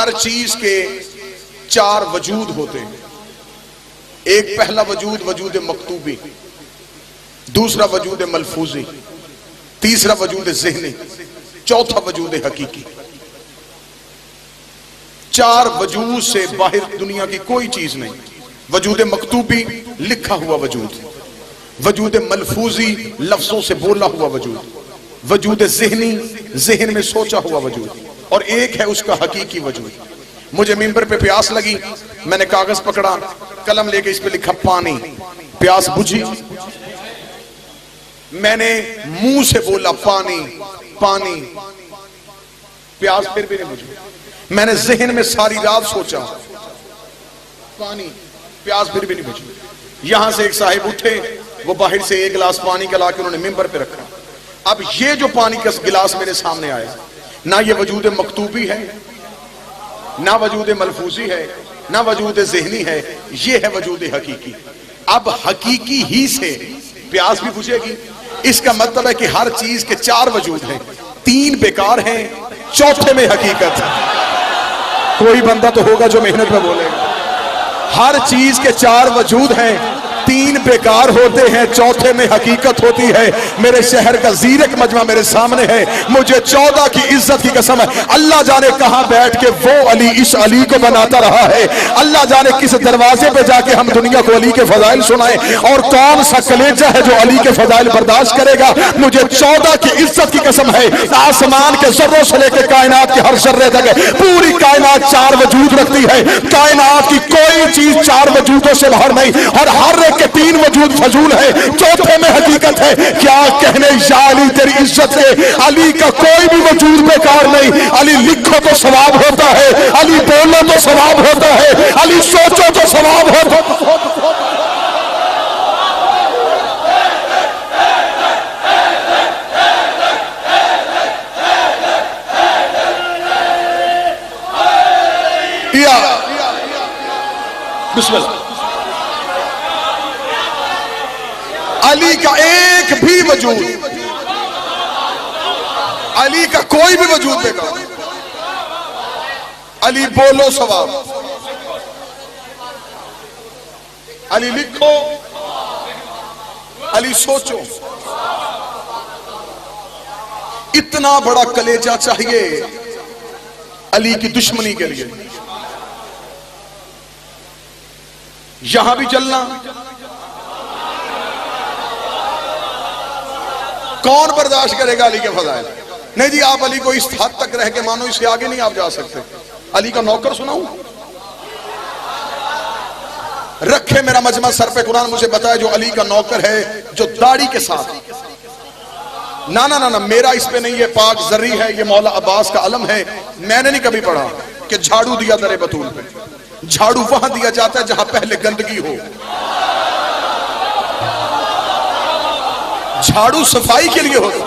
हर चीज के चार वजूद होते हैं। एक पहला वजूद वजूद मकतूबी, दूसरा वजूद मलफूजी, तीसरा वजूद ज़हनी, चौथा वजूद हकीकी। चार वजूद से बाहर दुनिया की कोई चीज नहीं। वजूद मकतूबी लिखा हुआ वजूद, वजूद मलफूजी लफ्जों से बोला हुआ वजूद, वजूद ज़हनी ज़हन में सोचा हुआ वजूद, और एक है उसका हकीकी वजूद। मुझे मिंबर पे प्यास लगी, मैंने कागज पकड़ा, कलम लेके इस पे लिखा पानी, प्यास बुझी, मैंने मुंह से बोला पानी पानी, प्यास फिर भी नहीं बुझी। मैंने जहन में सारी रात सोचा पानी, प्यास फिर भी नहीं बुझी। यहां से एक साहिब उठे, वो बाहर से एक गिलास पानी का लाके उन्होंने मिंबर पे रखा। अब ये जो पानी का गिलास मेरे सामने आया, ना ये वजूद मकतूबी है, ना वजूद मलफूजी है, ना वजूद ज़हनी है, ये है वजूद हकीकी। अब हकीकी ही से प्यास भी बुझेगी। इसका मतलब है कि हर चीज के चार वजूद हैं, तीन बेकार हैं, चौथे में हकीकत है। कोई बंदा तो होगा जो मेहनत में बोलेगा। हर चीज के चार वजूद हैं, तीन बेकार होते हैं, चौथे में हकीकत होती है। मेरे शहर का जीरक मजमा मेरे सामने है, मुझे 14 की इज्जत की कसम है, अल्लाह जाने कहां बैठ के वो अली इस अली को बनाता रहा है। अल्लाह जाने किस दरवाजे पे जाके हम दुनिया को अली के फजाइल सुनाए, और कौन सा कलेजा है जो अली के फजाइल बर्दाश्त करेगा। मुझे 14 की इज्जत की कसम है, आसमान के जर्रों से लेकर कायनात के हर जर्रे तक पूरी कायनात चार वजूद रखती है। कायनात की कोई चीज चार वजूदों से बाहर नहीं, और हर के तीन वजूद फजूल है, चौथे में हकीकत है। क्या कहने या अली तेरी इज्जत से, अली का कोई भी वजूद बेकार नहीं। अली लिखो तो सवाब होता है, अली बोलो तो सवाब होता है, अली सोचो तो सवाब होता है। बिस्मिल्लाह। अली का एक भी वजूद, अली का कोई भी वजूद बेकार। अली बोलो सवाब, अली लिखो, अली सोचो। इतना बड़ा कलेजा चाहिए अली की दुश्मनी के लिए। यहां भी चलना, कौन बर्दाश्त करेगा अली के फजाइल? नहीं जी, आप अली को इस हद तक रह के मानो, इससे आगे नहीं आप जा सकते। अली का नौकर सुनाऊं? रखे मेरा मजमा सर पे कुरान मुझे बताया जो अली का नौकर है, जो दाढ़ी के साथ, ना ना ना ना, मेरा इस पे नहीं, ये पाक जरी है, ये मौला अब्बास का अलम है। मैंने नहीं कभी पढ़ा कि झाड़ू दिया दरे बतूल पे। झाड़ू वहां दिया जाता है जहां पहले गंदगी हो। झाड़ू सफाई के लिए होता।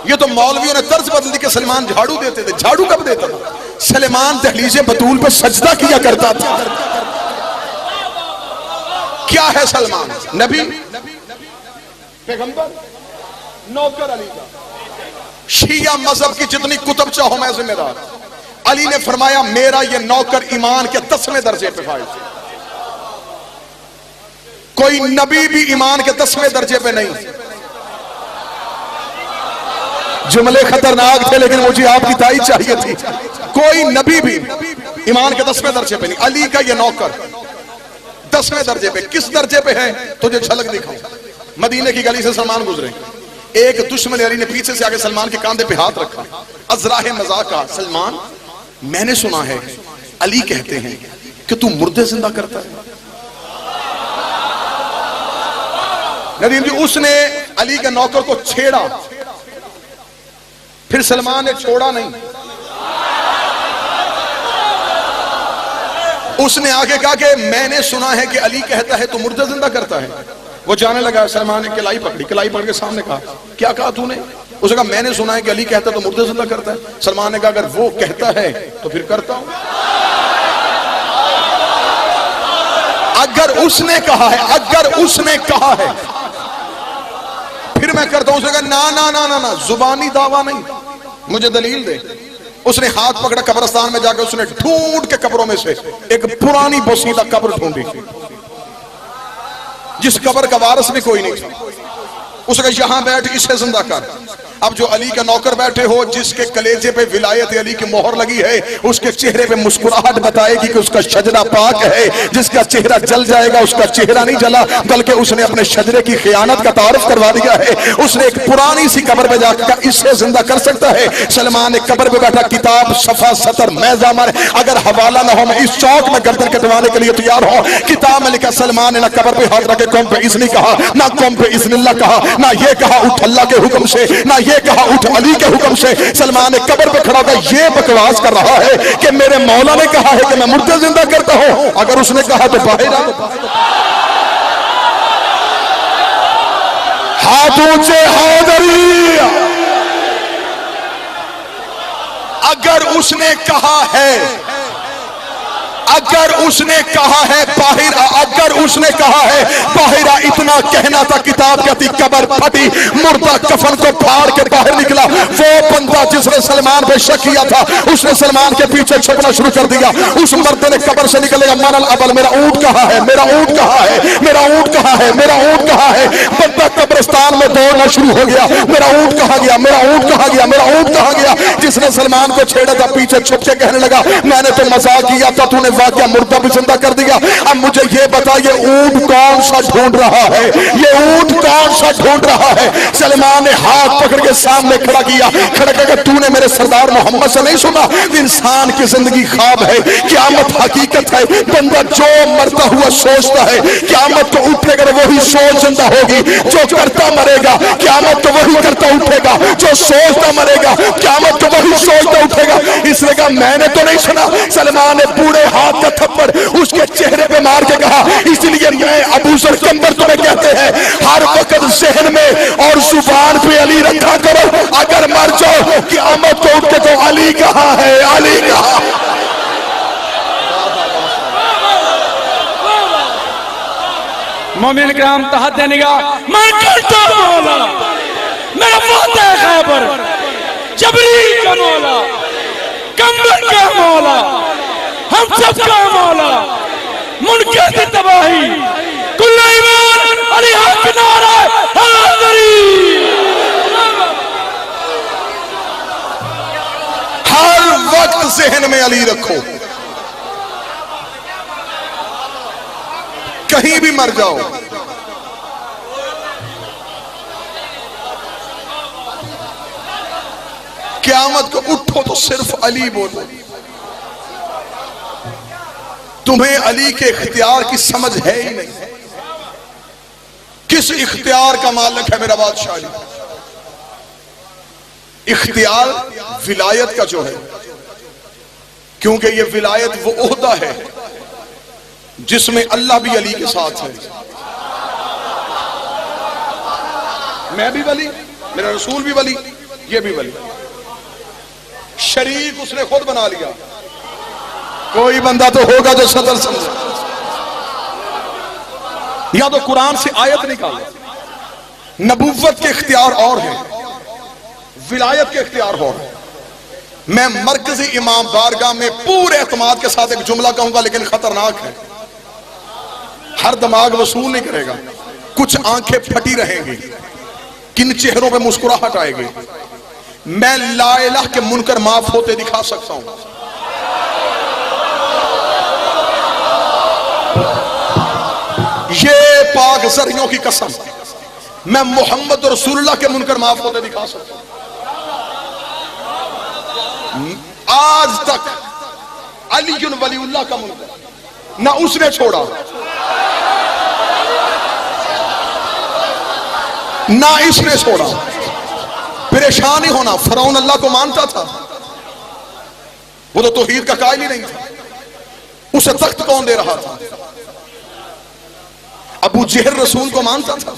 ये तो मौलवियों ने तर्ज बदल दी कि सलमान झाड़ू देते थे। झाड़ू कब देता था? सलमान दहलीजे बतूल पर सजदा किया करता था। क्या है सलमान? नबी, पैगंबर, नौकर अली का। शिया मजहब की जितनी कुतुब चाहो मैं जिम्मेदार। अली ने फरमाया मेरा ये नौकर ईमान के 10वें दर्जे पे फाइज। कोई नबी भी ईमान के 10वें दर्जे पे नहीं। जुमले खतरनाक थे, लेकिन मुझे आपकी ताईद चाहिए थी। कोई नबी भी ईमान के 10वें दर्जे पे नहीं। अली का ये नौकर 10वें दर्जे पे। किस दर्जे पे है तुझे झलक दिखाऊं। मदीने की गली से सलमान गुजरे, एक दुश्मन अली ने पीछे से आके सलमान के कांधे पे हाथ रखा, अजराह मजाक का, सलमान मैंने सुना है अली कहते हैं कि तू मुर्दे जिंदा करता है। नदीम जी, उसने अली के नौकर को छेड़ा, फिर सलमान ने छोड़ा नहीं। उसने आगे कहा कि मैंने सुना है कि अली कहता है तो मुर्दे जिंदा करता है। वो जाने लगा, सलमान ने किलाई पकड़ी, किलाई पकड़ के सामने कहा क्या कहा तूने? उसने कहा मैंने सुना है कि अली कहता है तो मुर्दे जिंदा करता है। सलमान ने कहा अगर वो कहता है तो फिर करता हूं। अगर उसने कहा है, अगर उसने कहा है फिर मैं करता हूं। उसने कहा ना ना ना ना ना, जुबानी दावा नहीं, मुझे दलील दे। उसने हाथ पकड़ा, कब्रिस्तान में जाकर उसने ढूंढ के कब्रों में से एक पुरानी बोसीदा कब्र ढूंढी, जिस कब्र का वारिस भी कोई नहीं था। उसने कहा यहां बैठ, इसे जिंदा कर। अब जो अली का नौकर बैठे हो, जिसके कलेजे पे विलायत अली की मोहर लगी है, उसके चेहरे पे मुस्कुराहट बताएगी कि उसका शजरा पाक है। जिसका चेहरा जल जाएगा, उसका चेहरा नहीं जला, बल्कि उसने अपने शजरे की खियानत का तारुफ करवा दिया है। उसने एक पुरानी सी कब्र पे जाकर इससे जिंदा कर सकता है। सलमान एक कब्र पे बैठा, किताब सफा सतर मैजामर, अगर हवाला ना हो मैं इस चौक में गर्दन कटवाने के लिए तैयार हूं। किताब में लिखा, सलमान ने ना कब्र पे हाथ रखे कौम पे इज़्न कहा, ना कौम पे इज़्निल्लाह कहा, ना ये कहा उठ अल्लाह के हुक्म से, ना ये कहा उठ अली के हुक्म से। सलमान ने कब्र पे खड़ा होकर ये बकवास कर रहा है कि मेरे मौला ने कहा है कि मैं मुर्दे जिंदा करता हूं। अगर उसने कहा तो बाहर आ, हाथ ऊंचे हाज़री। अगर उसने कहा है, अगर उसने कहा है बाहिरा, अगर उसने कहा है बाहिरा, इतना कहना था। किताब कहती कब्र फटी, मुर्दा कफन को फाड़ के बाहर निकला। वो बंदा जिसने सलमान पे शक किया था, उसने सलमान के पीछे छुपना शुरू कर दिया। उस मर्द ने कब्र से निकलेगा, मनल अबल, मेरा ऊंट कहाँ है, मेरा ऊंट कहाँ है, मेरा ऊंट कहाँ है, मेरा ऊंट कहाँ है। बंदा कब्रिस्तान में दौड़ना शुरू हो गया, मेरा ऊंट कहाँ गया, मेरा ऊंट कहाँ गया, मेरा ऊंट कहाँ गया। जिसने सलमान को छेड़ा था पीछे छुप के कहने लगा, मैंने तो मजाक किया था, तूने वाकया मुर्दा भी जिंदा कर दिया। अब मुझे ये बता, ये ऊंट कौन सा ढूंढ रहा है, ये ऊंट कौन सा ढूंढ रहा है। सलमान ने हाथ पकड़ के सामने खड़ा किया, खड़ा करके, तूने मेरे सरदार मोहम्मद से नहीं सुना, इंसान की जिंदगी ख्वाब है, क़यामत हकीकत है। बंदा जो मरता हुआ सोचता है, क़यामत को उठेगा वही सोच जिंदा होगी। जो करता मरेगा, क़यामत को वही करता उठेगा। जो सोचता मरेगा, क़यामत को वही सोचता उठेगा। इसलिए कहा मैंने तो नहीं सुना। सलमान ने बूढ़े हाथ का थप्पड़ उसके चेहरे पे मार के कहा, इसलिए मैं अबू जर कंबर तुम्हें कहते हैं, हर वक्त ज़हन में और जुबान पे अली रखा करो। अगर मर जाओ क़यामत को उठ के तो अली कहाँ है, अली कहाँ। मोमिन कराम तहत निगाह, मैं करता मौला, मेरा फातह खैबर, जबरील का मौला, कंबर का मौला, हम सबका मौला, मुनकर की तबाही, कुल ईमान अली हक नारा हैदरी। हर वक्त ज़हन में अली रखो, कहीं भी मर जाओ। क़यामत को उठो तो सिर्फ अली बोलो। तुम्हें अली के इख्तियार की समझ है ही नहीं। किस इख्तियार का मालिक है मेरा बादशाह अली? इख्तियार विलायत का जो है, क्योंकि ये विलायत वो ओहदा है जिसमें अल्लाह भी अली के साथ है। मैं भी वली, मेरा रसूल भी वली, ये भी वली। शरीक उसने खुद बना लिया। कोई बंदा तो होगा जो सदर समझे, या तो कुरान से आयत निकालो। नबुव्वत के इख्तियार और है, विलायत के इख्तियार और है। मैं मरकजी इमाम बारगाह में पूरे एतमाद के साथ एक जुमला कहूंगा, लेकिन खतरनाक है। हर दिमाग वसूल नहीं करेगा। कुछ आंखें फटी रहेंगी, किन चेहरों पे मुस्कुराहट आएगी। मैं ला इलाह के मुनकर माफ होते दिखा सकता हूं। ये पाक जरियों की कसम, मैं मोहम्मद रसूलुल्लाह के मुनकर माफ होते दिखा सकता हूं। आज तक अली वलीउल्लाह का मुनकर ना उसने छोड़ा, ना इसने छोड़ा। परेशान ही होना। फरौन अल्लाह को मानता था, वो तो तौहीद का कायल ही नहीं था। उसे तख्त कौन दे रहा था? अबू जहल रसूल को मानता था।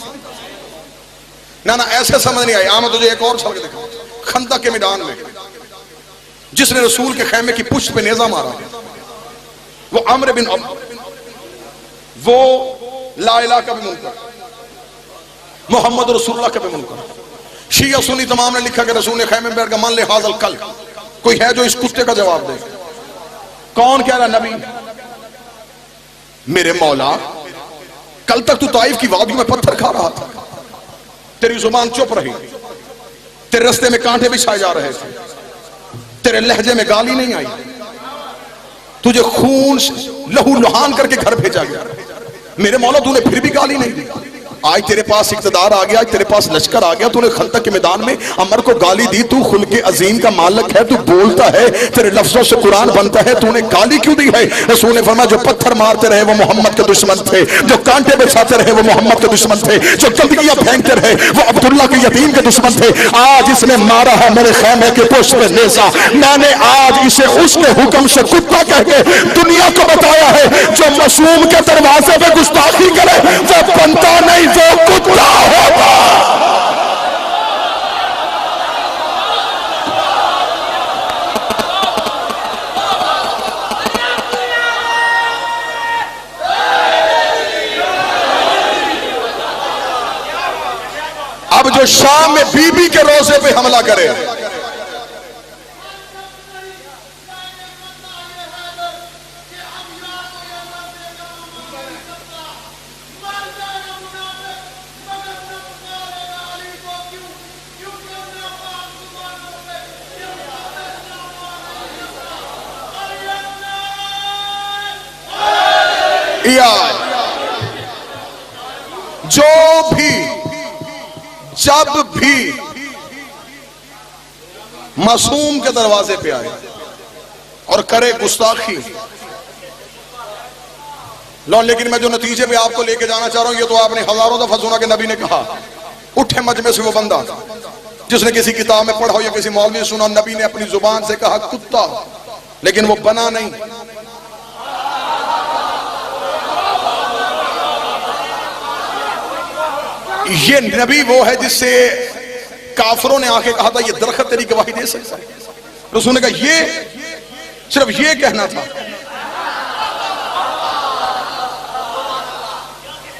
ना ना ऐसे समझ नहीं आया। मैं तुझे एक और सबक दिखाऊं। खंदक के मैदान में जिसने रसूल के खैमे की पुष्ट पे नेजा मारा, वो अम्र बिन अब, वो ला इलाहा का भी मुनकर, मोहम्मद रसूलुल्लाह का भी मुनकर। शिया सुन्नी तमाम ने लिखा कि रसूल ने खैमे में बैठ कर मान ले हाजल कल, कोई है जो इस कुत्ते का जवाब दे? कौन कह रहा? नबी। मेरे मौला, कल तक तू ताइफ की वादियों में पत्थर खा रहा था, तेरी जुबान चुप रही, तेरे रास्ते में कांटे बिछाए जा रहे थे, तेरे लहजे में गाली नहीं आई, तुझे खून लहू लुहान करके घर भेजा गया, मेरे मौला तूने फिर भी गाली नहीं दी। आज तेरे पास इक़्तिदार आ गया, आज तेरे पास लश्कर आ गया, तूने खंदक के मैदान में अमर को गाली दी। तू खुल्क़े अजीम का मालिक है, तू बोलता है, तेरे लफ्जों से कुरान बनता है, तूने गाली क्यों दी है? रसूल ने फरमाया, जो पत्थर मारते रहे वो मोहम्मद के दुश्मन थे, जो कांटे बिछाते रहे वो मोहम्मद के दुश्मन थे, जो गंदगियां फेंकते रहे वो अब्दुल्ला के यतीम के दुश्मन थे। आज इसने मारा है मेरे खैमे के पुष्प में नेज़ा, मैंने आज इसे उसके हुक्म से कुत्ता कह के दुनिया को बताया है। जो मासूम के दरवाजे पे गुस्ताखी करे वो बनता नहीं, वो कुत्ता होगा। अब जो शाम में बीबी के रोजे पे हमला करे, जो भी जब भी मासूम के दरवाजे पे आए और करे गुस्ताखी, लो, लेकिन मैं जो नतीजे पे आपको लेके जाना चाह रहा हूं, ये तो आपने हजारों दफा सुना कि नबी ने कहा, उठे मजमे से वो बंदा जिसने किसी किताब में पढ़ा हो या किसी मौलवी ने सुना, नबी ने अपनी जुबान से कहा कुत्ता, लेकिन वो बना नहीं। ये नबी वो है जिससे काफरों ने आके कहा था ये दरख्त तेरी गवाही दे सकता है। रसूल ने कहा ये सिर्फ ये कहना था,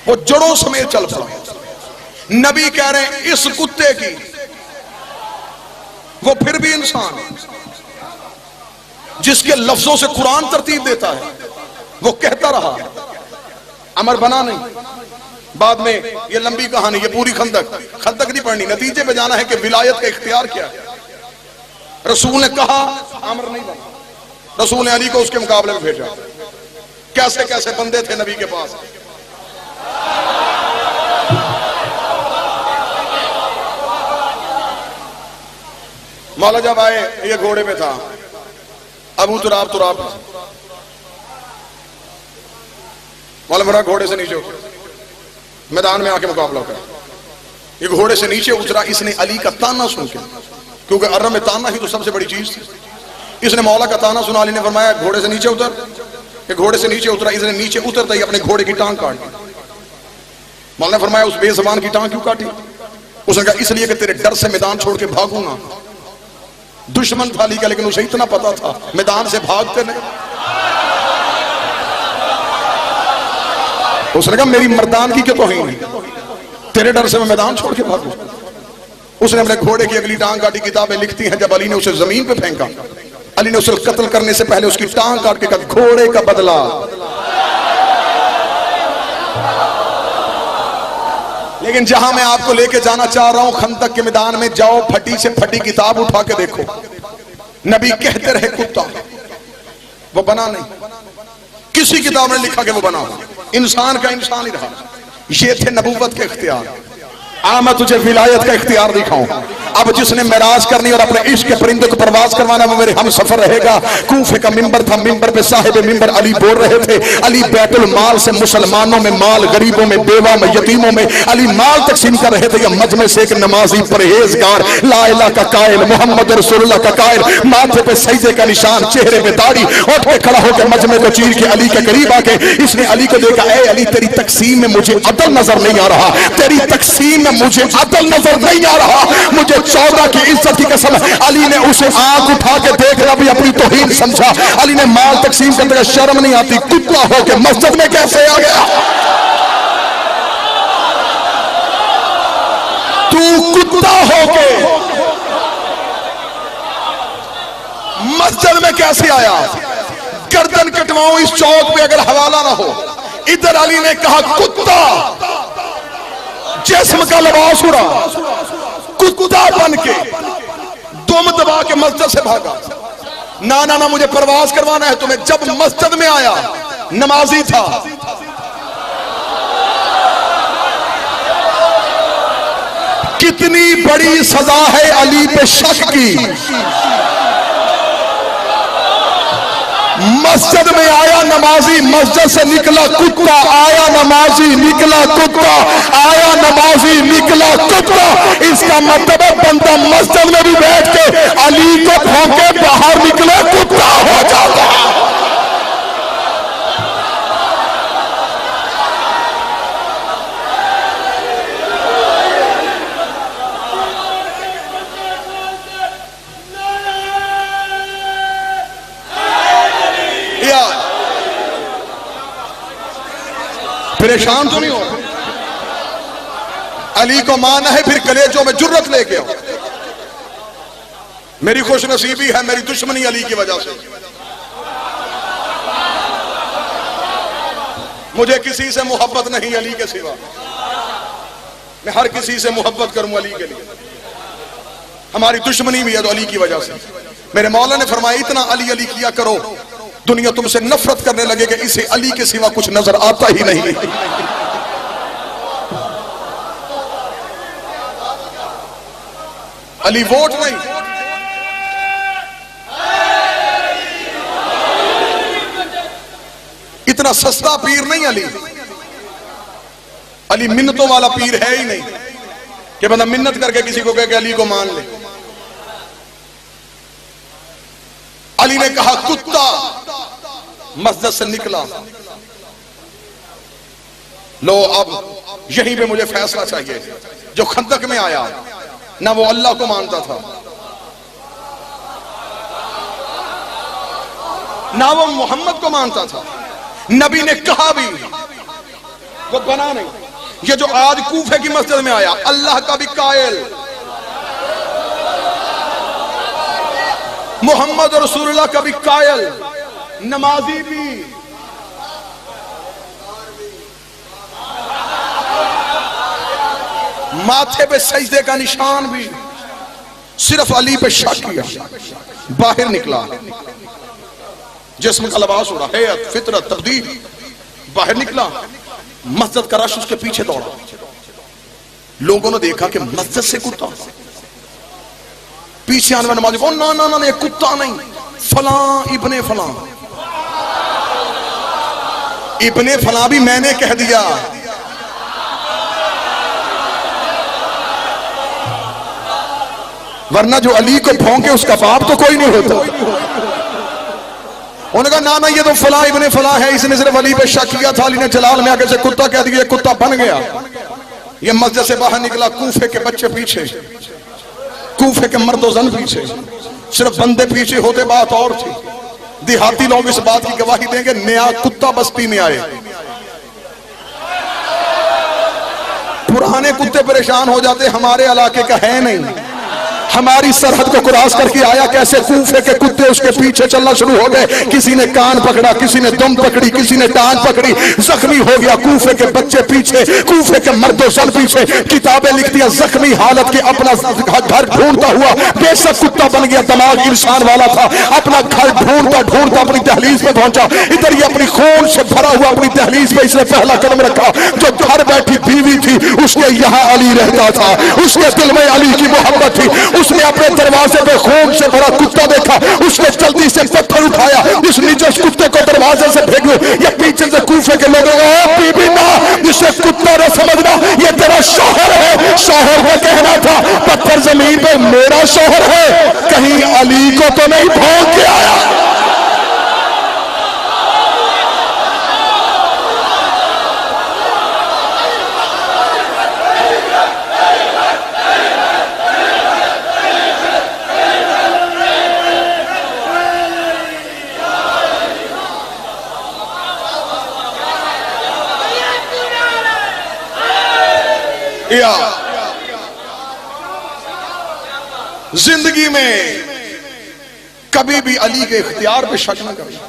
वो जड़ों समेत चल पड़ा। नबी कह रहे हैं इस कुत्ते की, वो फिर भी इंसान है जिसके लफ्जों से कुरान तरतीब देता है, वो कहता रहा, अमर बना नहीं। बाद में ये लंबी कहानी, ये पूरी खंदक नहीं पढ़नी, नतीजे पे जाना है कि विलायत का इख्तियार क्या है। रसूल ने कहा अमर नहीं बना, रसूल ने अली को उसके मुकाबले में भेजा। कैसे कैसे बंदे थे नबी के पास। मौला जब आए, ये घोड़े में था अबू तुराब, मौला बड़ा घोड़े से नीचे मैदान में आके मुकाबला कर। ये घोड़े से नीचे उतरा, इसने अली का ताना सुन के, क्योंकि अरब में ताना ही तो सबसे बड़ी चीज थी, इसने मौला का ताना सुना। अली ने फरमाया घोड़े से नीचे उतर। ये घोड़े से नीचे उतरा, इसने नीचे उतरता ही अपने घोड़े की टांग काट दी। मौला ने फरमाया उस बेज़बान की टांग क्यों काटी? उसने कहा इसलिए कि तेरे डर से मैदान छोड़ के भागूंगा। दुश्मन था अली का, लेकिन उसे इतना पता था मैदान से भागते नहीं। उसने कहा मेरी मर्दानगी के तौहीन है, तेरे डर से मैं मैदान छोड़ के भागूं। उसने अपने घोड़े की अगली टांग काटी। किताबें लिखती हैं जब अली ने उसे जमीन पे फेंका, अली ने उसे कत्ल करने से पहले उसकी टांग काट के कहा घोड़े का बदला। लेकिन जहां मैं आपको लेके जाना चाह रहा हूं, खंदक के मैदान में जाओ, फटी से फटी किताब उठा के देखो, नबी कहते रहे कुत्ता, वो बना नहीं। किसी किताब में लिखा कि वो बना, इंसान का इंसान ही रहा। ये थे नबूवत के इख्तियार। आ मैं तुझे विलायत का इख्तियार दिखाऊं। अब जिसने मेराज करनी और अपने इश्क के परिंदे को परवाज करवाना, वो मेरे हम सफर रहेगा। कूफे का मिंबर था, मिंबर पे साहिब मिंबर अली बोल रहे थे, अली बैतुल माल से मुसलमानों में माल, गरीबों में, बेवा में, यतीमों में अली माल तकसीम कर रहे थे। मजमे से एक नमाजी परहेजगार, ला इलाहा का कायल, मोहम्मद रसूलुल्लाह का कायल, माथे पे सजदे का निशान, चेहरे पे दाढ़ी, उठ के खड़ा होकर मजमे को चीर के अली के करीब आके इसने अली को देखा, ए अली तेरी तकसीम में मुझे अदल नजर नहीं आ रहा, तेरी तकसीम में मुझे अदल नजर नहीं आ रहा, मुझे 14 की इज्जत की कसम। अली ने उसे आंख उठा के देख रहा भी अपनी तौहीन समझा। अली ने माल तकसीम करते हुए शर्म नहीं आती, कुत्ता होके मस्जिद में कैसे आ गया? तू कुत्ता होके मस्जिद में कैसे आया? गर्दन कटवाऊं इस चौक पे अगर हवाला ना हो। इधर अली ने कहा कुत्ता, जिस्म का लिबास उड़ा, कुत्ता बन के दुम दबा के मस्जिद से भागा। ना ना ना, मुझे प्रवास करवाना है तुम्हें। जब मस्जिद में आया, नमाजी था, कितनी बड़ी सजा है अली पे शक की। मस्जिद में आया नमाजी, मस्जिद से निकला कुत्ता, आया नमाजी, निकला कुत्ता, आया नमाजी, निकला कुत्ता। इसका मतलब है बंदा मस्जिद में भी बैठ के अली को भौंके, बाहर निकले कुत्ता हो जाता। परेशान तो नहीं हो? अली को माना है, फिर कलेजों में जुर्रत लेके आओ। मेरी खुशनसीबी है, मेरी दुश्मनी अली की वजह से। मुझे किसी से मोहब्बत नहीं अली के सिवा। मैं हर किसी से मोहब्बत करूं अली के लिए। हमारी दुश्मनी भी है तो अली की वजह से। मेरे मौला ने फरमाया इतना अली अली किया करो, दुनिया तुमसे नफरत करने लगे कि इसे अली के सिवा कुछ नजर आता ही नहीं। अली वोट नहीं, इतना सस्ता पीर नहीं अली। अली मिन्नतों वाला पीर है ही नहीं कि बंदा मिन्नत करके किसी को कह के अली को मान ले। अली ने कहा कुत्ता, मस्जिद से निकला। लो अब यहीं पे मुझे फैसला चाहिए। जो खंदक में आया ना वो अल्लाह को मानता था, ना वो मोहम्मद को मानता था। नबी ने कहा भी वो बना नहीं। ये जो आज कूफे की मस्जिद में आया, अल्लाह का भी कायल, मोहम्मद और रसूलुल्लाह का भी कायल, नमाजी भी, माथे पे सजदे का निशान भी, सिर्फ अली पे शक किया। बाहर निकला, जिस्म का लिबास उड़ा, हैयत, फितरत, तब्दील। बाहर निकला, मस्जिद का रश उसके पीछे दौड़ा। लोगों ने देखा कि मस्जिद से कुत्ता। पीछे आने वाले नमाजी को ना ना ना, कुत्ता नहीं, फलां इब्ने फलां। इब्ने फलां भी मैंने कह दिया। वरना जो अली को भौंके उसका बाप तो कोई नहीं होता। उन्होंने कहा ना ना, ये तो फलां इब्ने फलां है, इसने सिर्फ अली पे शक किया था। अली ने जलाल में आके से कुत्ता कह दिया, कुत्ता बन गया। ये मस्जिद से बाहर निकला, कूफे के बच्चे पीछे, कूफे के मर्दो जन पीछे, सिर्फ बंदे पीछे होते बात और थी। देहाती लोग इस बात की गवाही देंगे, नया कुत्ता बस्ती में आए। पुराने कुत्ते परेशान हो जाते, हमारे इलाके का है नहीं। हमारी सरहद को क्रॉस करके आया, कैसे कूफे के कुत्ते उसके पीछे चलना शुरू हो गए। किसी ने कान पकड़ा, किसी ने दुम पकड़ी, किसी ने टांग पकड़ी, जख्मी हो गया। कूफे के बच्चे पीछे, कूफे के मर्दो सन पीछे। किताबें लिखती है जख्मी हालत के अपना घर ढूंढता हुआ, बेशक कुत्ता बन गया, दिमाग इंसान वाला था, अपना घर ढूंढता ढूंढता अपनी दहलीज पे पहुंचा। इधर ये अपनी खून से भरा हुआ अपनी दहलीज पे इसने पहला कदम रखा। जो घर बैठी बीवी थी, उसके यहाँ अली रहता था, उसके दिल में अली की मोहब्बत थी। उसने अपने दरवाजे पे खून से भरा कुत्ता देखा, उसने जल्दी से पत्थर उठाया, इस निजस कुत्ते को दरवाजे से फेंक दो। ये पीछे से कूफे के लोगों को बीबी ना, जिसे कुत्ता ने समझना ये तेरा शौहर है। शौहर को कहना था पत्थर जमीन पे मेरा शौहर है, कहीं अली को तो नहीं भौंक के आया। जिंदगी में कभी भी अली के इख्तियार पे शक न करना।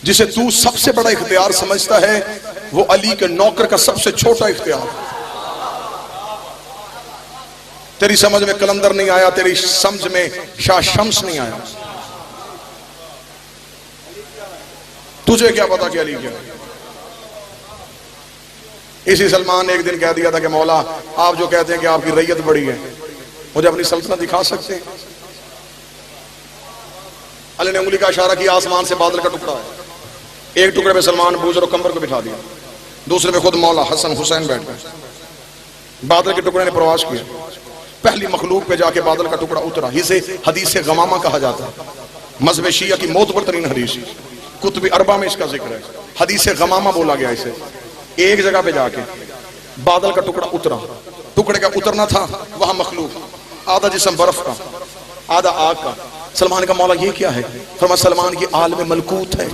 जिसे तू सबसे बड़ा इख्तियार समझता है वो अली के नौकर का सबसे छोटा इख्तियार। तेरी समझ में कलंदर नहीं आया, तेरी समझ में शाह शम्स नहीं आया, तुझे क्या पता कि अली क्या है। इसी सलमान ने एक दिन कह दिया था कि मौला आप जो कहते हैं कि आपकी रैयत बड़ी है, मुझे अपनी सल्तनत दिखा सकते हैं? अली ने उंगली का इशारा किया, आसमान से बादल का टुकड़ा है। एक टुकड़े में सलमान बूजर और कंबर को बिठा दिया, दूसरे में खुद मौला हसन हुसैन बैठ गए। बादल के टुकड़े ने प्रवास किया, पहली मखलूक पे जाके बादल का टुकड़ा उतरा। इसे हदीस गमामा कहा जाता है, मज़हब शिया की मोतबर तरीन हदीस, कुतुब अरबा में इसका जिक्र है। हदीस गमामा बोला गया इसे। एक जगह पे जाके बादल का टुकड़ा उतरा, टुकड़े का उतरना था वहां मखलूक, आधा जिस्म बर्फ का, आधा आग का। सलमान का मौला ये क्या है? फरमाया सलमान की आलम मलकूत है,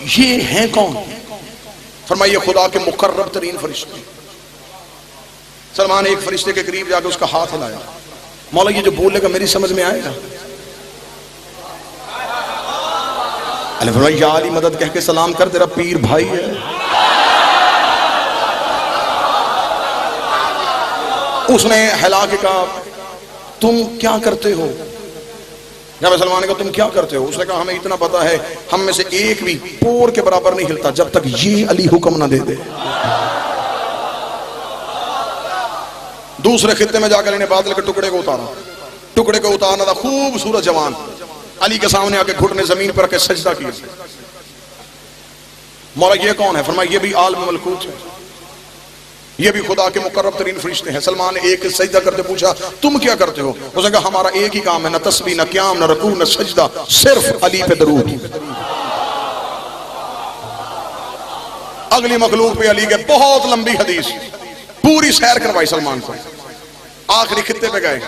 ये है कौन? फरमाया ये खुदा के मुकर्रब तरीन फरिश्ते। सलमान एक फरिश्ते के करीब जाके उसका हाथ हिलाया, मौला ये जो बोलेगा मेरी समझ में आएगा? अली फरमाया या अली मदद कह के सलाम कर, तेरा पीर भाई है। उसने हिला के कहा तुम क्या करते हो? जब सलमान ने कहा तुम क्या करते हो? उसने कहा हमें इतना पता है, हम में से एक भी पोर के बराबर नहीं हिलता जब तक ये अली हुक्म ना दे दे। दूसरे खित्ते में जाकर इन्हें बादल के टुकड़े को उतारा, टुकड़े को उतारना था खूबसूरत जवान, अली के सामने आके घुटने जमीन पर रखे सजदा किया। मौला ये कौन है? फरमाया ये भी आलम मलकूत है, ये भी खुदा के मुकर्रब तरीन फरिश्ते हैं। सलमान ने एक सजदा करते पूछा तुम क्या करते हो? उसने कहा हमारा एक ही काम है, न तस्बीह न क़याम न रुकू न सजदा, सिर्फ अली पे दरूद। अगली मखलूक पे अली के, बहुत लंबी हदीस, पूरी सैर करवाई सलमान को। आखिरी खित्ते पे गए,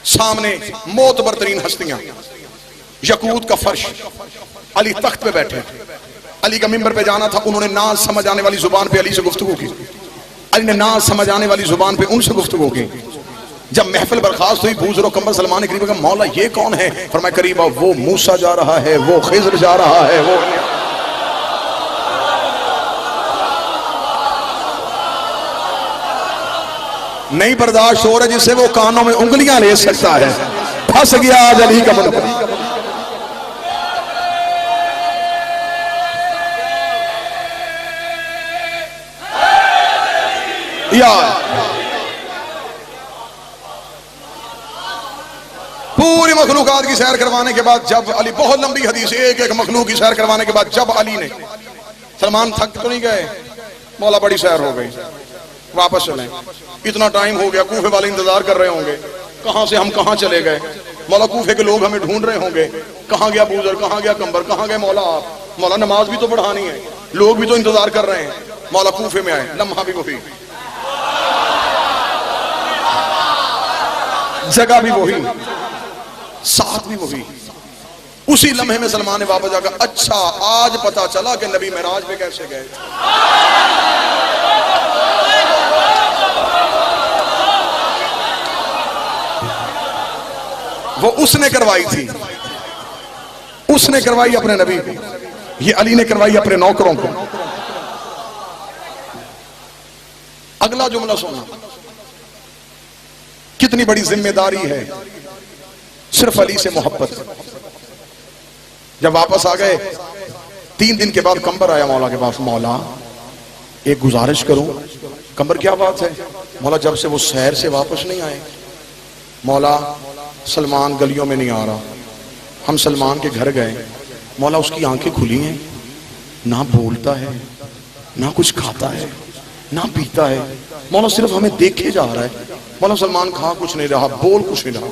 सामने मोतबर तरीन हस्तियां, यकूत का फर्श, अली तख्त पे बैठे, अली का मिंबर पे जाना था। उन्होंने ना समझ आने वाली जुबान पे अली से गुफ्तगू की, अली ने ना समझ आने वाली जुबान पे उनसे गुफ्तगू की। जब महफिल बर्खास्त हुई, बूज़र कंबर सलमान ने करीब कहा मौला ये कौन है? फरमाया करीब वो मूसा जा रहा है, वो खिज़र जा रहा है, वो नहीं बर्दाश्त हो रहा जिससे वो कानों में उंगलियां ले सकता है। फंस गया आज अली का बंदा। पूरी मखलूकात की सैर करवाने के बाद जब अली, बहुत लंबी हदीस, एक एक मखलूक की सैर करवाने के बाद जब अली ने, सलमान थक तो नहीं गए? मौला बड़ी सैर हो गई, वापस चलें, इतना टाइम हो गया, कूफे वाले इंतजार कर रहे होंगे, कहां से हम कहां चले गए? मौला कूफे के लोग हमें ढूंढ रहे होंगे, कहां गया बूजर, कहां गया कंबर, कहां गए मौला आप? मौला नमाज भी तो पढ़ानी है, लोग भी तो इंतजार कर रहे हैं। मौला कूफे में आए, लम्हा भी वही, जगह भी वही, साथ भी वही। उसी लम्हे में सलमान ने वापस जाकर, अच्छा आज पता चला कि नबी मेराज पे कैसे गए। वो उसने करवाई थी, उसने करवाई अपने नबी को, ये अली ने करवाई अपने नौकरों को। अगला जुमला सुनना, कितनी बड़ी जिम्मेदारी है सिर्फ अली से मोहब्बत। जब वापस आ गए, 3 दिन के बाद कंबर आया मौला के पास, मौला एक गुजारिश करूं। कंबर क्या बात है? मौला जब से वो शहर से वापस नहीं आए, मौला सलमान गलियों में नहीं आ रहा, हम सलमान के घर गए, मौला उसकी आंखें खुली हैं, ना बोलता है, ना कुछ खाता है, ना पीता है, मौला सिर्फ हमें देखे जा रहा है। मौला सलमान खा कुछ नहीं रहा, बोल कुछ नहीं रहा।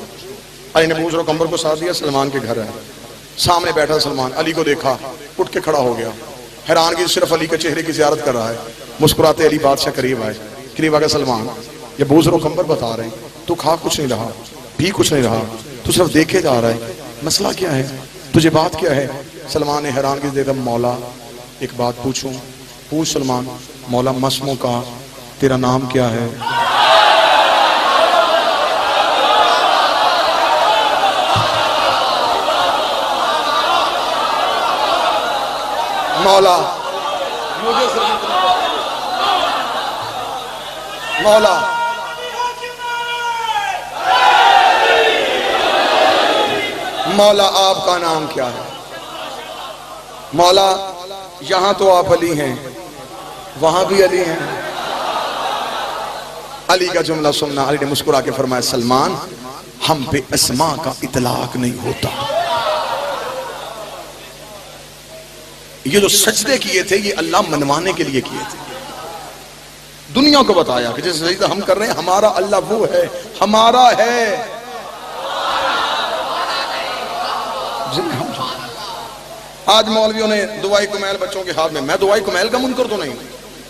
अली ने बूज़र कंबर को साथ दिया, सलमान के घर है, सामने बैठा सलमान, अली को देखा, उठ के खड़ा हो गया, हैरानगी सिर्फ अली के चेहरे की ज़ियारत कर रहा है। मुस्कुराते अली बादशाह करीब आए, करीब आकर सलमान ये बूज़र कंबर बता रहे हैं, तू खा कुछ नहीं रहा, भी कुछ नहीं रहा, तू सिर्फ देखे जा रहा है, मसला क्या है, तुझे बात क्या है? सलमान ने हैरानगी देखा, मौला एक बात पूछूं? पूछ सलमान। मौला मसमों का तेरा नाम क्या है? मौला मुझे मौला मौला आपका नाम क्या है? मौला यहां तो आप अली हैं, वहां भी अली हैं। अली का जुमला सुनना, अली ने मुस्कुरा के फरमाया, सलमान हम पे अस्मा का इतलाक नहीं होता। ये जो सजदे किए थे ये अल्लाह मनवाने के लिए किए थे, दुनिया को बताया कि जैसे सजदा हम कर रहे हैं हमारा अल्लाह वो है, हमारा है। आज मौलवियों ने दुआई कुमैल बच्चों के हाथ में, मैं दुआई कुमैल का मुनकर तो नहीं,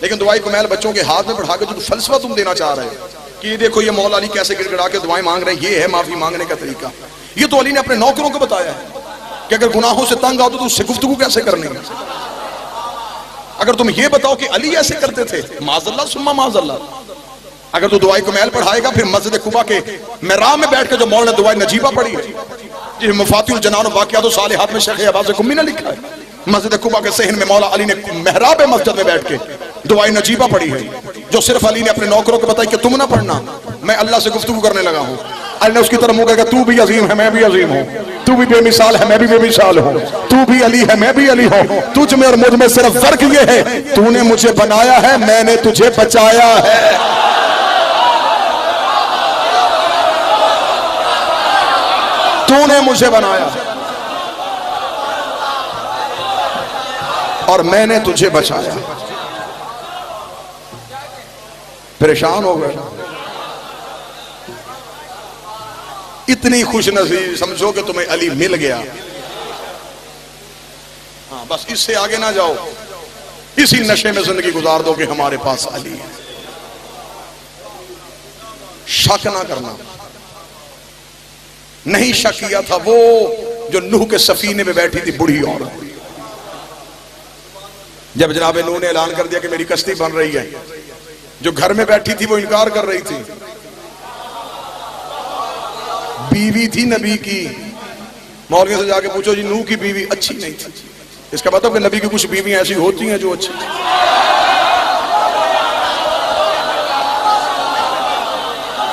लेकिन दुआई कुमैल बच्चों के हाथ में बढ़ा के जो फलसफा तुम देना चाह रहे हो कि ये देखो ये मौला अली कैसे गिड़गिड़ा के दुआएं मांग रहे हैं, ये है माफी मांगने का तरीका। ये तो अली ने अपने नौकरों को बताया है कि अगर गुनाहों से तंग आओ तो उससे गुफ्तगू कैसे करनी है। अगर तुम ये बताओ कि अली ऐसे करते थे, माज़अल्लाह सुम्मा माज़अल्लाह। अगर तू दुआई कुमैल पढ़ाएगा फिर मस्जिद कुबा के मेहराब में बैठ के जो मौला ने दुआई नजीबा पढ़ी है, जिसे मुफातिउल जनान वाक़ियात सालिहात में शेख अब्बास कुम्मी ने लिखा है, मस्जिद कुबा के सहन में मौला अली ने मेहराब मस्जिद में बैठ के दुआई नजीबा पढ़ी है, जो सिर्फ अली ने अपने नौकरों को बताई कि तुम ना पढ़ना, मैं अल्लाह से गुफ्तगू करने लगा हूँ। अली ने उसकी तरफ मुंह करके, तू भी अजीम है मैं भी अजीम हूँ, तू भी बेमिसाल है मैं भी बेमिसाल हूँ, तू भी अली है मैं भी अली हूँ, तुझ में और मुझ में सिर्फ फर्क ये है तूने मुझे बनाया है मैंने तुझे बचाया है। तूने मुझे बनाया और मैंने तुझे बचाया। परेशान हो गए, इतनी खुश नसीब समझो कि तुम्हें अली मिल गया। हाँ बस इससे आगे ना जाओ, इसी नशे में जिंदगी गुजार दो कि हमारे पास अली है। शक ना करना, नहीं शक किया था वो जो नूह के सफीने में बैठी थी बूढ़ी औरत। जब जनाब नूह ने ऐलान कर दिया कि मेरी कश्ती बन रही है, जो घर में बैठी थी वो इनकार कर रही थी। बीवी थी नबी की, मौलवी से जाके पूछो जी नूह की बीवी अच्छी नहीं थी, इसका मतलब कि नबी की कुछ बीवियां ऐसी होती हैं जो अच्छी थी।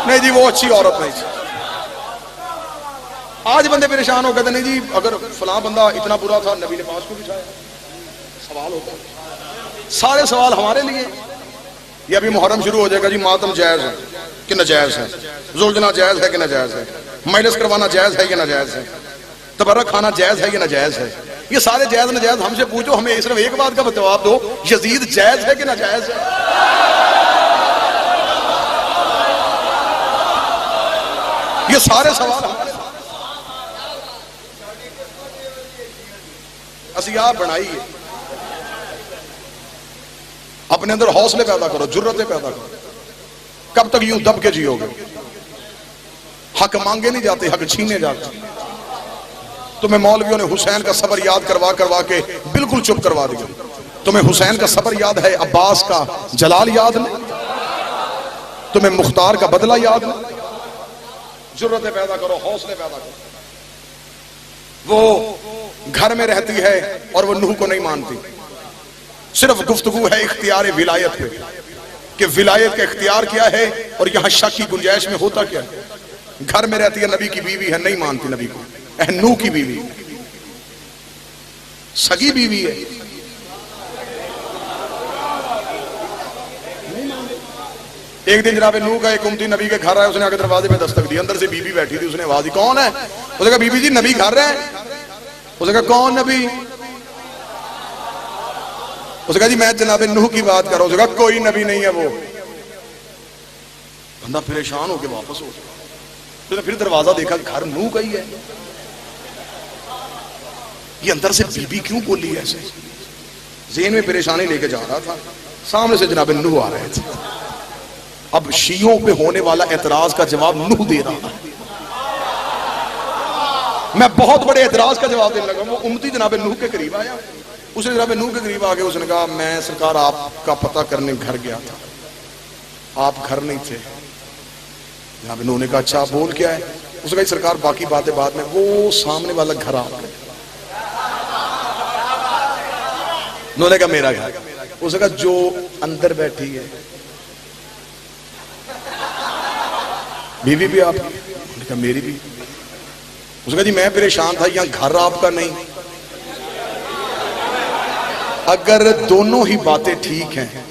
नहीं जी वो अच्छी औरत नहीं थी। आज बंदे परेशान हो कहते नहीं जी अगर फलां बंदा इतना बुरा था नबी ने पास को बिछाया। सवाल होता है, सारे सवाल हमारे लिए। ये अभी मुहर्रम शुरू हो जाएगा जी, मातम जायज है कि नाजायज है, जुलजना जायज है कि नाजायज है, मजलिस करवाना जायज है कि नाजायज है, तबर्रक खाना जायज है कि नाजायज है। ये सारे जायज नाजायज हमसे पूछो, हमें सिर्फ एक बात का जवाब दो, यजीद जायज है कि नाजायज है? ये सारे सवाल हमारे असि आप बनाइए। अपने अंदर हौसले पैदा करो, जुर्रतें पैदा करो। कब तक यूं दब के जियोगे? हक मांगे नहीं जाते, हक छीने जाते। तुम्हें मौलवियों ने हुसैन का सबर याद करवा करवा के बिल्कुल चुप करवा दिया। तुम्हें हुसैन का सबर याद है, अब्बास का जलाल याद नहीं, तुम्हें मुख्तार का बदला याद नहीं। जुर्रतें पैदा करो, हौसले पैदा करो। वो घर में रहती है और वो नूह को नहीं मानती, सिर्फ गुफ्तगू है इख्तियार विलायत पे कि विलायत का इख्तियार क्या है और यहां शक की गुंजाइश में होता क्या है। घर में रहती है, नबी की बीवी है, नहीं मानती नबी को, नूह की बीवी, सगी बीवी है, एक दिन जनाब नूह का एक उम्मती नबी के घर आया, उसने आके दरवाजे पे दस्तक दी, अंदर से बीबी बैठी थी, उसने आवाज दी कौन है? उसने कहा बीबी जी नबी घर है। उसने कहा कौन नबी? उसने कहा जी मैं जनाब नूह की बात कर रहा हूं। उसने कहा कोई नबी नहीं है वो। बंदा परेशान होकर वापस हो गया। उसने फिर दरवाजा देखा, घर नूह का ही है। ये अंदर से बीबी क्यों बोली ऐसे? ज़हन में परेशानी लेके जा रहा था, सामने से जनाब नूह आ रहे थे। अब शियों पे होने वाला एतराज का जवाब नूह दे रहा है। मैं बहुत बड़े एतराज का जवाब देने लगा। वो उम्मती जनाब नूह के करीब आया, उसने जनाब नूह के करीब आके उसने कहा मैं सरकार आपका पता करने घर गया था, आप घर नहीं थे। जनाब नूह ने कहा अच्छा आप बोल क्या है? उसने कहा सरकार बाकी बातें बाद में, वो सामने वाला घर आ गया। नूह ने कहा मेरा घर। उसने कहा जो अंदर बैठी है बीवी भी आप? उसने कहा मेरी भी। उसने कहा जी मैं परेशान था, यहां घर आपका नहीं। अगर दोनों ही बातें ठीक हैं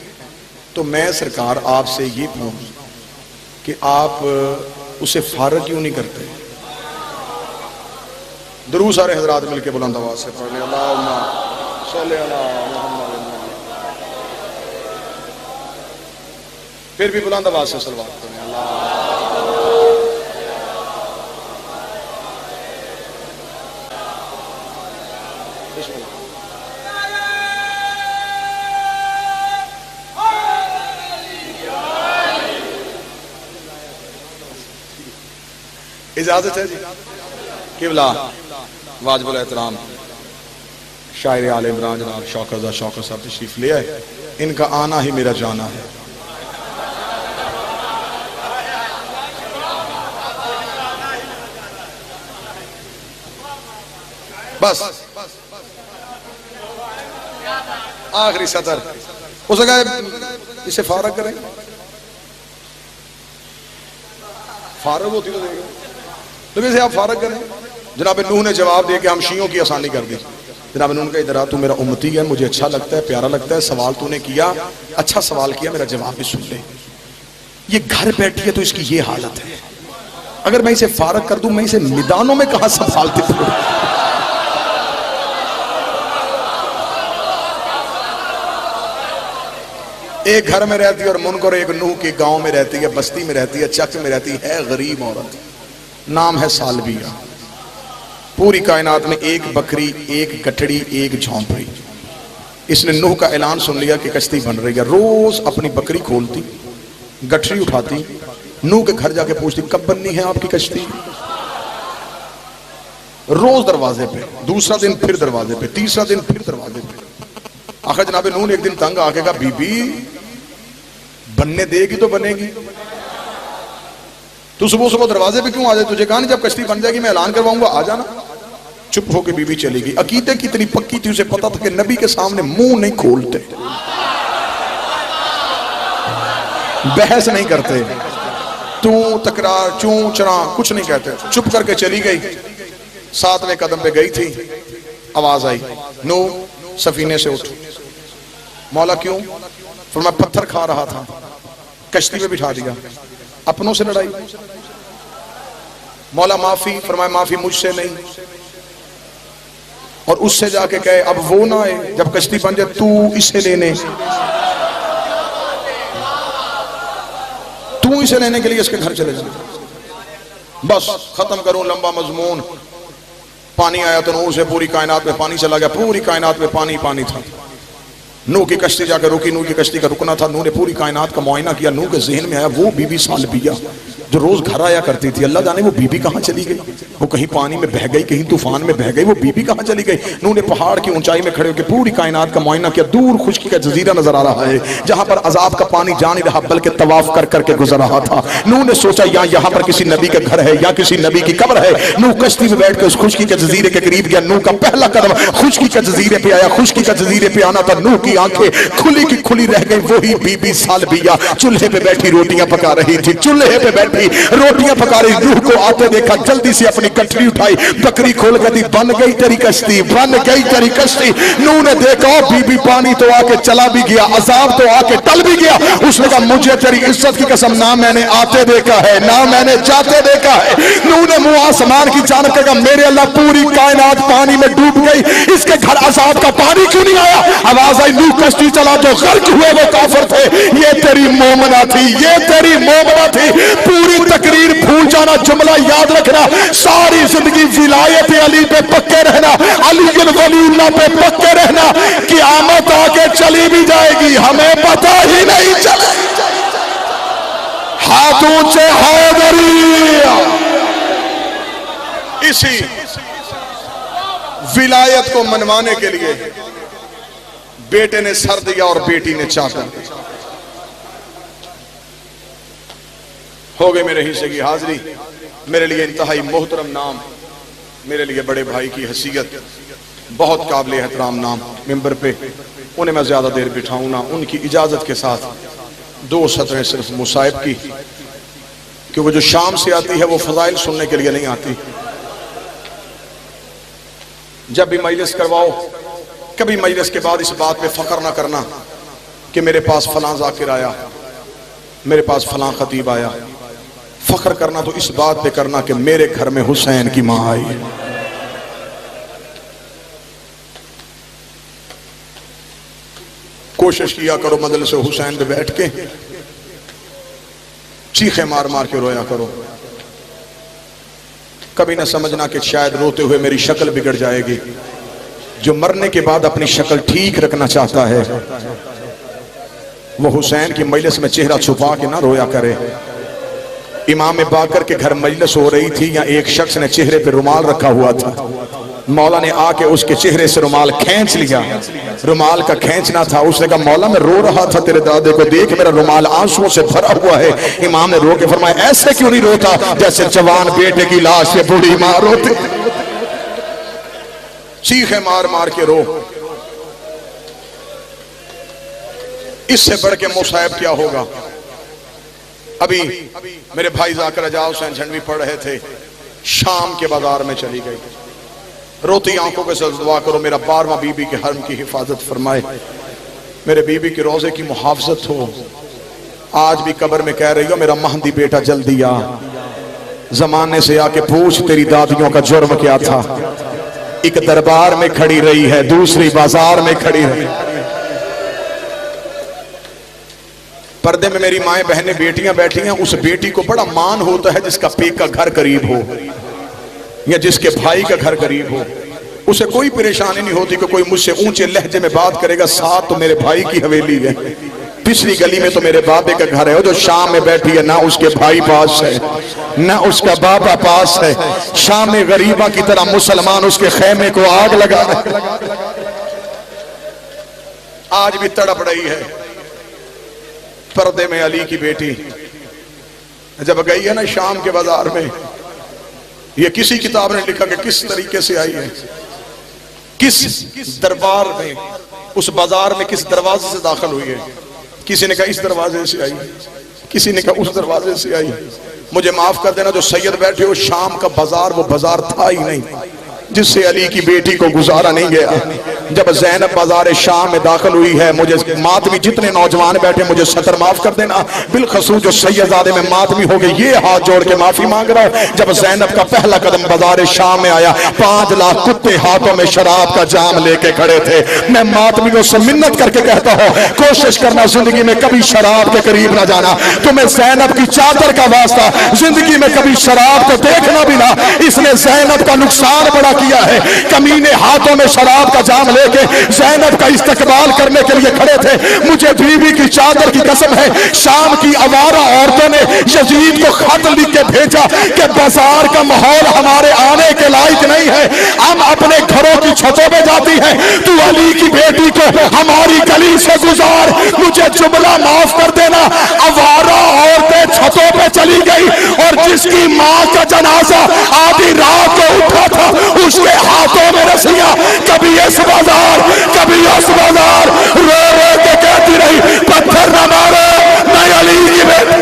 तो मैं सरकार आपसे ये पूछ कि आप उसे फारग क्यों नहीं करते? दुरूद सारे हजरात मिलके बुलंद आवाज से पढ़ लें, अल्लाहुम्मा सल्ली अला मुहम्मद। फिर भी बुलंद आवाज से सलवात पढ़ें, अल्लाह। इजाजत है जी? किबला वाजिबुल एहतराम शायर आले इमरान जनाब शौकत साहब तशरीफ ले आए। इनका आना ही मेरा जाना है। बस आखिरी सतर हो सका इसे फारग करें। फारग होती तो देगा, तो वैसे आप फारग करें। जनाब नूह ने जवाब दे के हम शियों की आसानी कर दी। जनाब नूह ने कहा इधर आ, तू मेरा उम्मती है, मुझे अच्छा लगता है, प्यारा लगता है, सवाल तूने किया, अच्छा सवाल किया, मेरा जवाब भी सुन ले। ये घर बैठी है तो इसकी ये हालत है, अगर मैं इसे फारग कर दूं मैं इसे मैदानों में कहां संभालती फिरूं? एक घर में रहती है और मुनकर एक नूह के गांव में रहती है, बस्ती में रहती है, चक में रहती है, गरीब औरत, नाम है सालबिया। पूरी कायनात में एक बकरी, एक गठड़ी, एक झोंपड़ी। इसने नूह का ऐलान सुन लिया कि कश्ती बन रही है। रोज अपनी बकरी खोलती, गठड़ी उठाती, नूह के घर जाके पूछती कब बननी है आपकी कश्ती। रोज दरवाजे पे, दूसरा दिन फिर दरवाजे पे, तीसरा दिन फिर दरवाजे पे। आखिर जनाब नूह ने एक दिन तंग आके कहा बीबी बनने देगी तो बनेगी, तू सुबह सुबह दरवाजे पे क्यों आ जाए? तुझे कहा नहीं जब कश्ती बन जाएगी मैं ऐलान करवाऊंगा आ जाना। चुप होके बीबी चली गई। अकीदे की इतनी पक्की थी, उसे पता था कि नबी के सामने मुंह नहीं खोलते, बहस नहीं करते, तू तकरार चूं चरा कुछ नहीं कहते। चुप करके चली गई। 7वें कदम पे गई थी, आवाज आई नूह सफीने से उठ। मौला क्यों? फिर मैं पत्थर खा रहा था, कश्ती में बिठा दिया। अपनों से लड़ाई? मौला माफी। फरमाया माफी मुझसे नहीं, और उससे जाके कहे अब वो ना आए जब कश्ती बन जाए तू इसे लेने, तू इसे लेने के लिए इसके घर चले जाए। बस खत्म करूं लंबा मजमून। पानी आया तो नूह से पूरी कायनात में पानी चला गया, पूरी कायनात में पानी पानी था। नूह की कश्ती जाकर रुकी, नूह की कश्ती का रुकना था। नूह ने पूरी कायनात का मुआयना किया। नूह के जहन में आया वो बीबी सालबिया जो रोज घर आया करती थी, अल्लाह जाने वो बीबी कहां चली गई। वो कहीं पानी में बह गई, कहीं तूफान में बह गई, वो बीबी कहां चली गई। नूह ने पहाड़ की ऊंचाई में खड़े होकर पूरी कायनात का मुआयना किया। दूर खुश्की का जजीरा नजर आ रहा है जहां पर अजाब का पानी जा नहीं रहा बल्कि तवाफ कर करके गुजर रहा था। नूह ने सोचा यहाँ पर किसी नबी का घर है या किसी नबी की कब्र है। नूह कश्ती में बैठ कर उस खुश्की के जजीरे के करीब गया। नूह का पहला कदम खुश्की के जजीरे पे आया। खुश्की का जजीरे पे आना था, नूह की आंखें खुली की खुली रह गई। वही बीबी सालबिया चूल्हे पे बैठी रोटियां पका रही थी, चूल्हे पे बैठी रोटियां पका रही। नूह को आते देखा, जल्दी से अपनी गठरी उठाई, बकरी खोल कर दी। बन गई तेरी कश्ती, बन गई तेरी कश्ती। नूह ने देखा बीबी पानी तो आके चला भी गया, अजाब तो आके टल भी गया। उसने कहा मुझे तेरी इज्जत की कसम, ना मैंने आते देखा है ना मैंने जाते देखा है। नूह ने मुंह आसमान की जानब कहा मेरे अल्लाह पूरी कायनात पानी में डूब गई, इसके घर अजाब का पानी क्यों नहीं आया? आवाज आई नूह कश्ती चला, जो गर्क हुए वो काफिर थे। ये तेरी मोमना थी, ये तेरी मोमना थी। पूरी तकरीर भूल जाना, जुमला याद रखना, सारी जिंदगी विलायत अली पे पक्के रहना, अली वलीउल्लाह पे पक्के रहना। क़यामत आके चली भी जाएगी, हमें पता ही नहीं चले। हाथ ऊंचे हैदरी। इसी विलायत को मनवाने के लिए बेटे ने सर दिया और बेटी ने चादर। हो गई मेरे हिस्से की हाजिरी। मेरे लिए इंतहाई मोहतरम नाम, मेरे लिए बड़े भाई की हैसियत, बहुत काबिल एहतराम नाम मिंबर पे। उन्हें मैं ज्यादा देर बिठाऊं ना, उनकी इजाजत के साथ 2 सतरें सिर्फ मुसाहिब की, क्योंकि जो शाम से आती है वो फजाइल सुनने के लिए नहीं आती। जब भी मजलिस करवाओ, कभी मजलिस के बाद इस बात पे फख्र ना करना कि मेरे पास फलां जाकिर आया, मेरे पास फलां खतीब आया। फख्र करना तो इस बात पे करना कि मेरे घर में हुसैन की मां आई। कोशिश किया करो मजलिस हुसैन पे बैठ के चीखे मार मार के रोया करो। कभी ना समझना कि शायद रोते हुए मेरी शक्ल बिगड़ जाएगी। जो मरने के बाद अपनी शक्ल ठीक रखना चाहता है वो हुसैन की मजलिस में चेहरा छुपा के ना रोया करे। इमाम बाकर के घर मजलिस हो रही थी, या एक शख्स ने चेहरे पे रुमाल रखा हुआ था, मौला ने आके उसके चेहरे से रुमाल खींच लिया। रुमाल का खींचना था, उसने कहा मौला मैं रो रहा था तेरे दादे को देख, मेरा रुमाल आंसुओं से भरा हुआ है। इमाम ने रो के फरमाया ऐसे क्यों नहीं रोता जैसे जवान बेटे की लाश पे बूढ़ी मां रोती। चीखे मार मार के रो। इससे बढ़ के मुसाहिब क्या होगा। अभी मेरे भाई जाकिर रजा हुसैन झंडवी पढ़ रहे थे, शाम के बाजार में चली गई। रोती आंखों के साथ दुआ करो मेरा 12वां बीबी के हरम की हिफाजत फरमाए, मेरे बीबी के रोजे की मुहाफजत हो। आज भी कब्र में कह रही हो मेरा महदी बेटा जल्दी आ, जमाने से आके पूछ तेरी दादियों का जुर्म क्या था। एक दरबार में खड़ी रही है, दूसरी बाजार में खड़ी रही। पर्दे में मेरी माएं बहनें बेटियां बैठी हैं। उस बेटी को बड़ा मान होता है जिसका पेक का घर करीब हो या जिसके भाई का घर करीब हो। उसे कोई परेशानी नहीं होती कि कोई मुझसे ऊंचे लहजे में बात करेगा, साथ तो मेरे भाई की हवेली है, पिछली गली में तो मेरे बाबे का घर है। जो शाम में बैठी है ना उसके भाई पास है ना उसका बाबा पास है। शाम में गरीबा की तरह मुसलमान उसके खेमे को आग लगा आज भी तड़प रही है। पर्दे में अली की बेटी जब गई है ना शाम के बाजार में, ये किसी किताब ने लिखा कि किस तरीके से आई है, किस दरबार में, उस बाजार में किस दरवाजे से दाखिल हुई है। किसी ने कहा इस दरवाजे से आई, किसी ने कहा उस दरवाजे से आई। मुझे माफ कर देना जो सैयद बैठे हो, शाम का बाजार वो बाजार था ही नहीं जिससे अली की बेटी को गुजारा नहीं गया। जब ज़ैनब बाजार शाम में दाखिल हुई है, मुझे मातमी जितने नौजवान बैठे मुझे सतर माफ कर देना, बिलखसूस जो सैयदादे में मातमी हो गए ये हाथ जोड़ के माफी मांग रहा हूं। जब ज़ैनब का पहला कदम बाजार शाम में आया, 5 लाख कुत्ते हाथों में शराब का जाम लेके खड़े थे। मैं मातमियों से मिन्नत करके कहता हूं कोशिश करना जिंदगी में कभी शराब के करीब ना जाना। तुम्हें ज़ैनब की चादर का वास्ता, जिंदगी में कभी शराब को देखना भी ना। इसने ज़ैनब का नुकसान बड़ा किया है। कमीने हाथों में शराब का जाम लेके ज़ैनब का इस्तकबाल करने के लिए खड़े थे। मुझे बीवी की चादर की कसम है, शाम की आवारा औरतों ने यजीद को खत लिख के भेजा कि बाजार का माहौल हमारे आने के लायक नहीं है, हम अपने घरों की छतों पे जाती हैं, तू अली की बेटी को हमारी गली से गुजार। मुझे जुमला माफ कर देना, आवारा औरतें छतों पे चली गई और जिसकी मां का जनाजा आधी रात को उठा था उसके हाथों में रस्सियां, कभी इस बाजार कभी उस बाजार, रो रो के कहती रही पत्थर न मारो मैं अली की बेटी।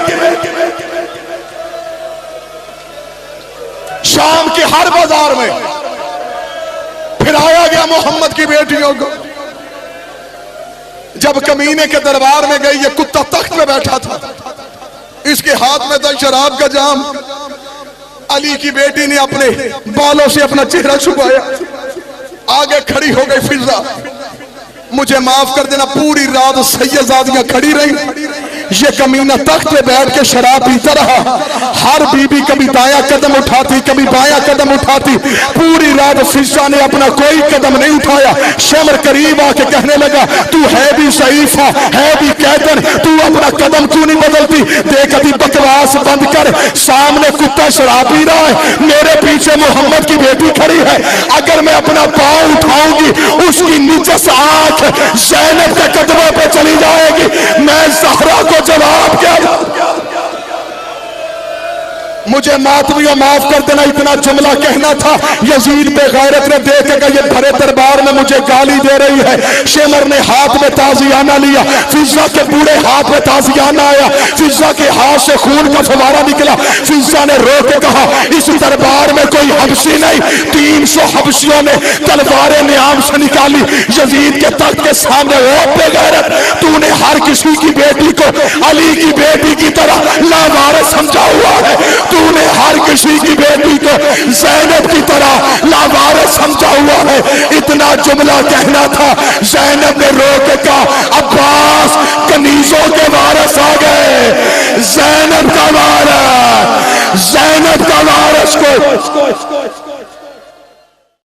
शाम के हर बाजार में फिराया गया मोहम्मद की बेटियों को। जब कमीने के दरबार में गई, ये कुत्ता तख्त में बैठा था, इसके हाथ में था शराब का जाम। अली की बेटी ने अपने बालों से अपना चेहरा छुपाया, आगे खड़ी हो गई फिजा। मुझे माफ कर देना पूरी रात सैयदादियां खड़ी रही, ये कमीना तख्त पे बैठ के शराब पीता रहा। हर बीबी कभी दाया कदम उठाती कभी बाया कदम उठाती, पूरी रात फिजा ने अपना कोई कदम नहीं उठाया। शमर करीब आके कहने लगा तू है भी शरीफा है भी कैदन, तू अपना कदम क्यों नहीं बदलती। देख अभी बकवास बंद कर, सामने कुत्ता शराब पी रहा है, मेरे पीछे मोहम्मद की बेटी खड़ी है। अगर मैं अपना पांव उठाऊंगी उसकी निजस आंख ज़ैनब के कदमों पे चली जाएगी। मैं ज़हरा को जवाब क्या मुझे मातमियों माफ कर देना, इतना जुमला कहना था। यजीद बेगैरत ने देखेगा ये भरे दरबार में मुझे गाली दे रही है। शेमर ने हाथ में ताजियाना लिया, फिजा के बूढ़े हाथ में ताजियाना आया, फिजा के हाथ से खून का फवारा निकला। फिजा ने रो के कहा इस दरबार में कोई हबशी नहीं। 300 हबशियों ने तलवारें नियाम से निकाली यजीद के तख्त के सामने। ओ बेगैरत, तूने हर किसी की बेटी को अली की बेटी की तरह लावारिस समझा हुआ है। तूने हर किसी की बेटी को ज़ैनब की तरह लावारिस समझा हुआ है। इतना जुमला कहना था।